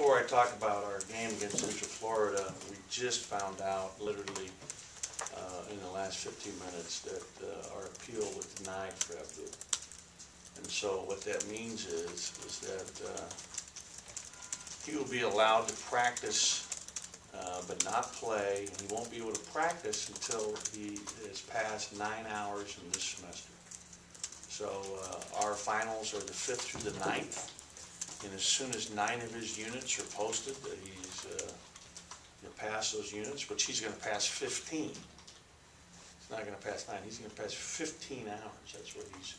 before I talk about our game against Central Florida, we just found out, literally in the last 15 minutes, that our appeal was denied for Abdul. And so what that means is that he will be allowed to practice but not play, and he won't be able to practice until he has passed 9 hours in this semester. So our finals are the 5th through the 9th, and as soon as 9 of his units are posted, that he's going to pass those units, which he's going to pass 15. He's not going to pass 9, he's going to pass 15 hours. That's what he's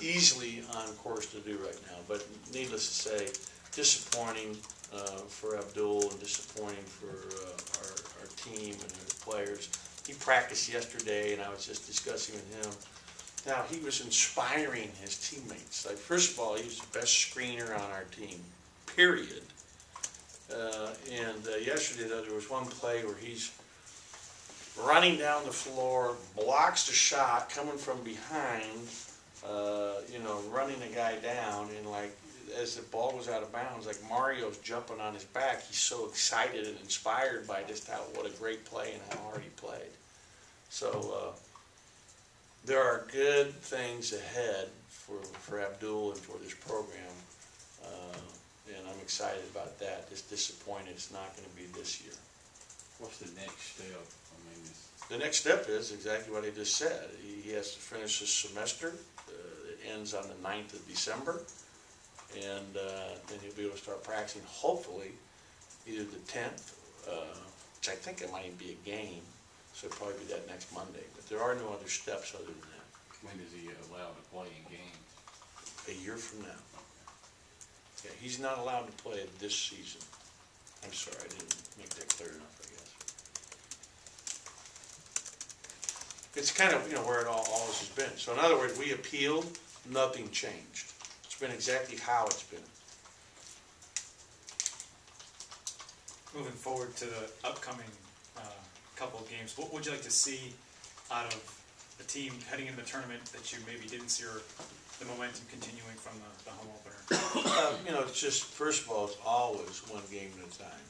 easily on course to do right now. But needless to say, disappointing for Abdul and disappointing for our team and the players. He practiced yesterday, and I was just discussing with him. Now, he was inspiring his teammates. Like, first of all, he was the best screener on our team, period. Yesterday, though, there was one play where he's running down the floor, blocks the shot coming from behind, running the guy down, and like, as the ball was out of bounds, like Mario's jumping on his back. He's so excited and inspired by just what a great play and how hard he played. So there are good things ahead for Abdul and for this program, and I'm excited about that. Just disappointed it's not going to be this year. What's the next step? The next step is exactly what I just said. He has to finish his semester. It ends on the 9th of December. And then he'll be able to start practicing, hopefully, either the 10th, which I think it might even be a game, so it'll probably be that next Monday. But there are no other steps other than that. When is he allowed to play in games? A year from now. Yeah, he's not allowed to play this season. I'm sorry, I didn't make that clear enough, I guess. It's kind of, where it always has been. So in other words, we appealed, nothing changed. It's been exactly how it's been. Moving forward to the upcoming couple of games, what would you like to see out of the team heading into the tournament that you maybe didn't see, or the momentum continuing from the home opener? It's just, first of all, it's always one game at a time.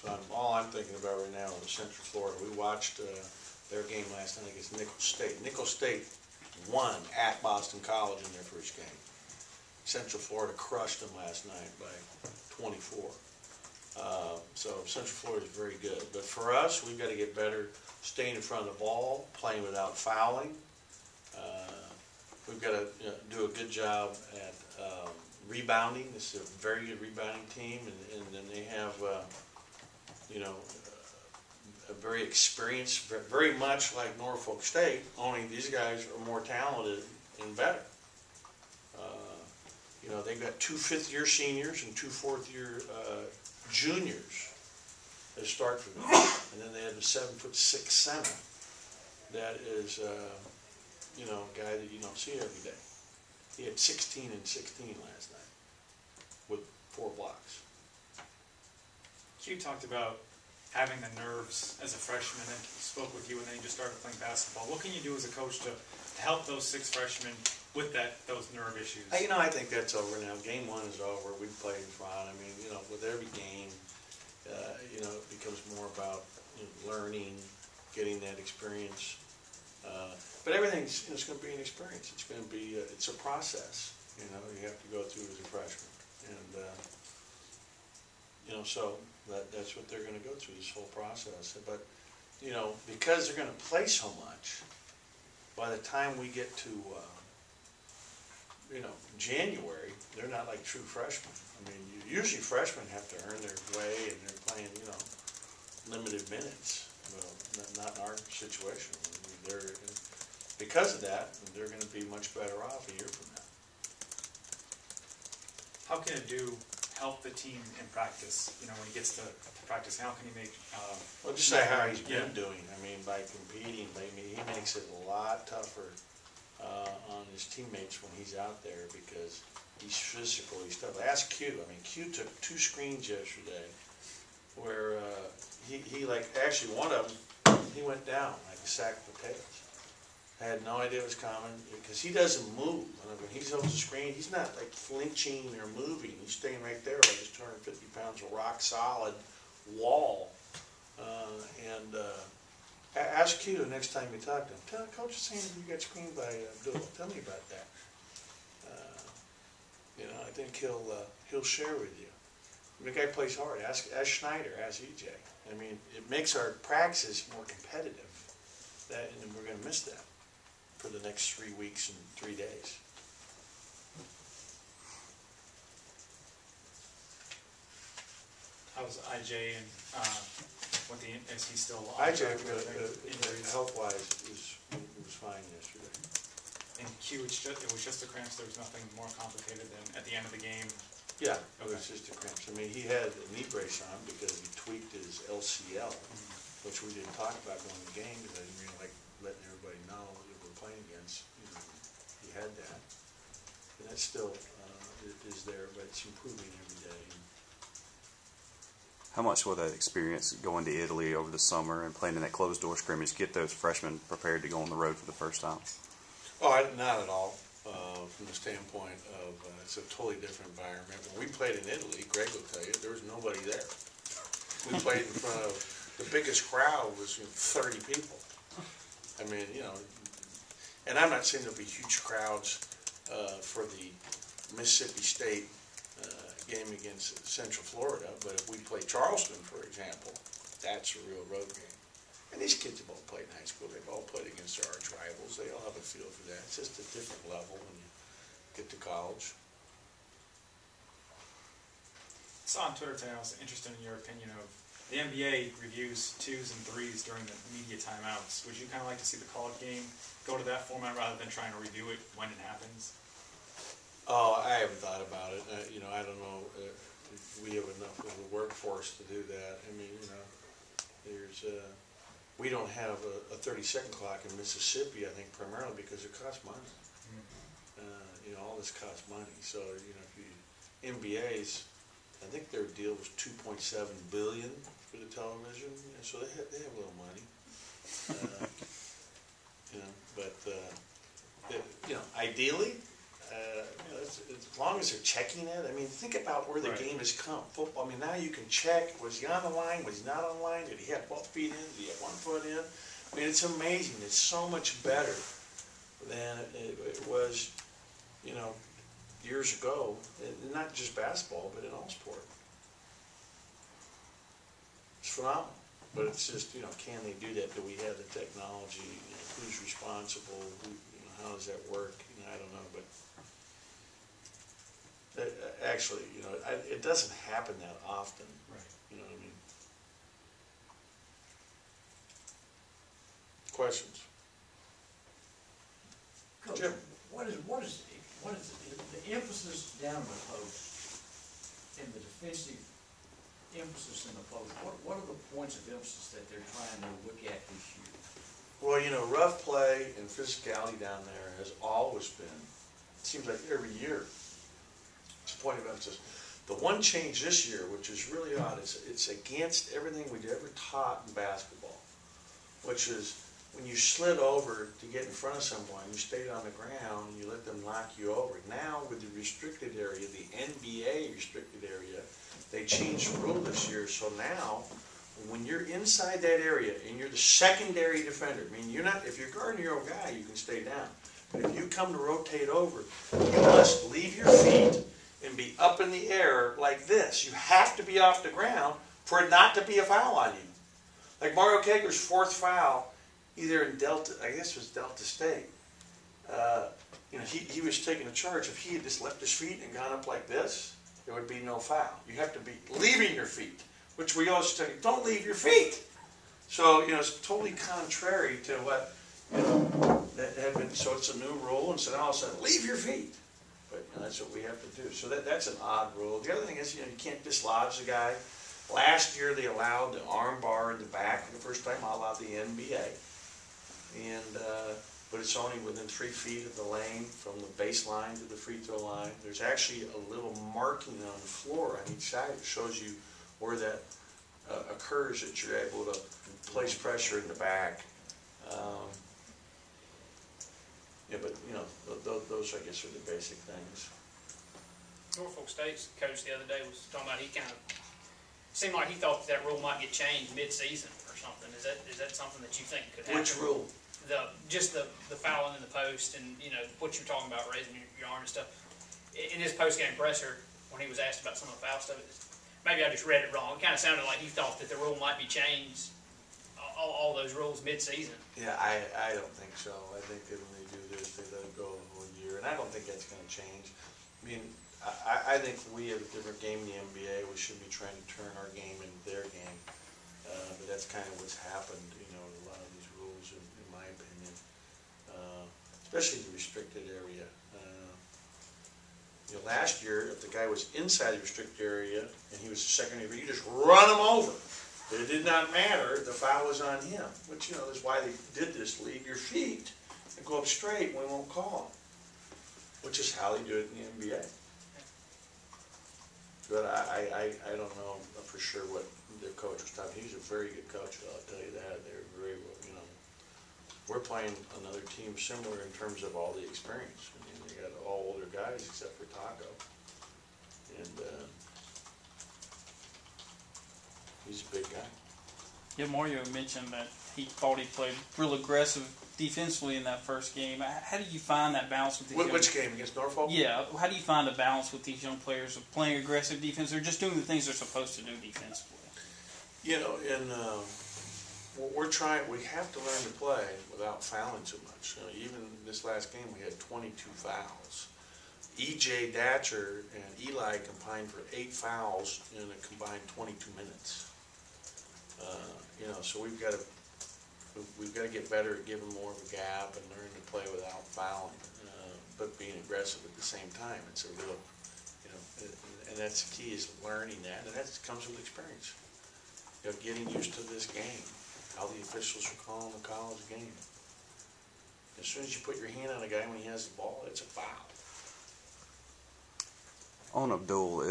So all I'm thinking about right now is Central Florida. We watched their game last night against Nicholls State. Nicholls State won at Boston College in their first game. Central Florida crushed them last night by 24. So Central Florida is very good. But for us, we've got to get better staying in front of the ball, playing without fouling. We've got to do a good job at rebounding. This is a very good rebounding team, and then they have, a very experienced, very much like Norfolk State, only these guys are more talented and better. They've got 2 fifth-year seniors and 2 fourth-year juniors that start for them. And then they have a 7'6" center that is, a guy that you don't see every day. He had 16 and 16 last night with 4 blocks. You talked about having the nerves as a freshman, and he spoke with you, and then you just started playing basketball. What can you do as a coach to help those 6 freshmen with those nerve issues? I think that's over now. Game 1 is over. We played in front. I mean, with every game, it becomes more about learning, getting that experience. But everything's it's going to be an experience. It's going to be it's a process. You have to go through as a freshman, and so that's what they're going to go through, this whole process. But because they're going to play so much, by the time we get to January, they're not like true freshmen. I mean, usually freshmen have to earn their way, and they're playing limited minutes. Well, not in our situation. Because of that, they're going to be much better off a year from now. How can help the team in practice? When he gets to practice, how can he make? Well, just say how he's been doing. I mean, by competing, he makes it a lot tougher on his teammates when he's out there because he's physical. He's tough. Ask Q. I mean, Q took 2 screens yesterday where he actually one of them he went down like a sack of potatoes. I had no idea it was coming, because he doesn't move. When he holds the screen, he's not like flinching or moving. He's staying right there like his 250 pounds of rock solid wall. Ask Q the next time you talk to him. Tell Coach is saying you got screened by Abdullah. Tell me about that. I think he'll share with you. The guy plays hard. Ask Schneider. Ask EJ. I mean, it makes our practices more competitive. And we're going to miss that for the next 3 weeks and 3 days. How's IJ and is he still on IJ, track with injuries? health-wise, was fine yesterday. And Q, it was just the cramps. There was nothing more complicated than at the end of the game. Yeah, it was Okay. just the cramps. I mean, he had a knee brace on because he tweaked his LCL, which we didn't talk about going to the game because I didn't really like letting everybody know that we're playing against. He had that. And that still is there, but it's improving every day. How much will that experience going to Italy over the summer and playing in that closed-door scrimmage get those freshmen prepared to go on the road for the first time? Oh, not at all. From the standpoint of it's a totally different environment. When we played in Italy, Greg will tell you, there was nobody there. We played in front of, the biggest crowd was 30 people. I mean, and I'm not saying there'll be huge crowds for the Mississippi State game against Central Florida, but if we play Charleston, for example, that's a real road game. And these kids have all played in high school. They've all played against their arch rivals. They all have a feel for that. It's just a different level when you get to college. I saw on Twitter today, I was interested in your opinion of the NBA reviews 2s and 3s during the media timeouts. Would you kind of like to see the college game go to that format rather than trying to review it when it happens? Oh, I haven't thought about it. I don't know if we have enough of a workforce to do that. I mean, we don't have a 30-second clock in Mississippi, I think, primarily because it costs money. All this costs money. So, NBA's, I think their deal was $2.7 billion for the television. So they have a little money. Ideally, as long as they're checking it. I mean, think about where the Right. game has come. Football. I mean, now you can check. Was he on the line? Was he not on the line? Did he have both feet in? Did he have 1 foot in? I mean, it's amazing. It's so much better than it was, years ago. And not just basketball, but in all sport. It's phenomenal. But it's just, can they do that? Do we have the technology? Who's responsible? How does that work? I don't know, but actually, it doesn't happen that often. Right. You know what I mean? Questions? Coach, Jim. what is the emphasis down the post and the defensive emphasis in the post? What are the points of emphasis that they're trying to look at this year? Well, rough play and physicality down there has always been, it seems like every year, it's a point of emphasis. The one change this year, which is really odd, it's against everything we'd ever taught in basketball, which is when you slid over to get in front of someone, you stayed on the ground and you let them knock you over. Now with the restricted area, the NBA restricted area, they changed the rule this year. So now, when you're inside that area and you're the secondary defender, I mean, if you're guarding your own guy, you can stay down. But if you come to rotate over, you must leave your feet and be up in the air like this. You have to be off the ground for it not to be a foul on you. Like Mario Kager's 4th foul, either in Delta, I guess it was Delta State. He was taking a charge. If he had just left his feet and gone up like this, there would be no foul. You have to be leaving your feet, which we always say, don't leave your feet. So, it's totally contrary to what, that had been, so it's a new rule, and so now all of a sudden, leave your feet. But that's what we have to do. So that's an odd rule. The other thing is, you can't dislodge the guy. Last year, they allowed the arm bar in the back for the first time, allowed the NBA. But it's only within 3 feet of the lane from the baseline to the free throw line. There's actually a little marking on the floor on each side that shows you where that occurs, that you're able to place pressure in the back. Yeah, but, you know, those, I guess, are the basic things. Norfolk State's coach the other day was talking about, he kind of, seemed like he thought that rule might get changed mid-season or something. Is that something that you think could happen? Which rule? Just the fouling in the post and, you know, what you're talking about, raising your arm and stuff. In his post-game presser, when he was asked about some of the foul stuff, maybe I just read it wrong. It kind of sounded like he thought that the rule might be changed, all those rules mid-season. Yeah, I don't think so. I think that when they do this, they let it go the whole year, and I don't think that's gonna change. I mean, I think we have a different game in the NBA. We should be trying to turn our game into their game. But that's kind of what's happened, you know, in a lot of these rules, in my opinion. Especially the restricted area. You know, last year, if the guy was inside the restricted area and he was a second degree, you just run him over. It did not matter. The foul was on him. Which, you know, is why they did this. Leave your feet and go up straight and we won't call them. Which is how they do it in the NBA. But I don't know for sure what their coach was talking. He's a very good coach, I'll tell you that. They're very, you know, we're playing another team similar in terms of all the experience. I mean, they got all older guys except for Taco. And he's a big guy. Yeah, Mario mentioned that he thought he played real aggressive defensively in that first game. How do you find that balance with these young Which game, against Norfolk? Yeah, how do you find the balance with these young players of playing aggressive defense or just doing the things they're supposed to do defensively? You know, what we have to learn to play without fouling too much. You know, even this last game, we had 22 fouls. E.J. Datcher and Eli combined for 8 fouls in a combined 22 minutes. You know, so we've got to get better at giving more of a gap and learn to play without fouling, but being aggressive at the same time. It's a real, you know, and that's the key, is learning that, and that comes with experience. You know, getting used to this game, how the officials are calling the college game. As soon as you put your hand on a guy when he has the ball, it's a foul. On Abdul,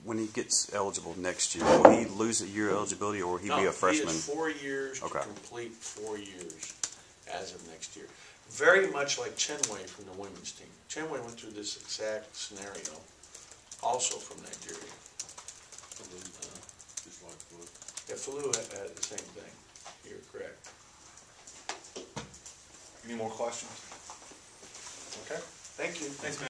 when he gets eligible next year, will he lose a year eligibility or will he be a freshman? He has 4 years Okay. to complete 4 years as of next year. Very much like Chenway from the women's team. Chenway went through this exact scenario, also from Nigeria. Just like Blue. Yeah, Falu had the same thing. You're correct. Any more questions? Okay. Thank you. Thanks, man.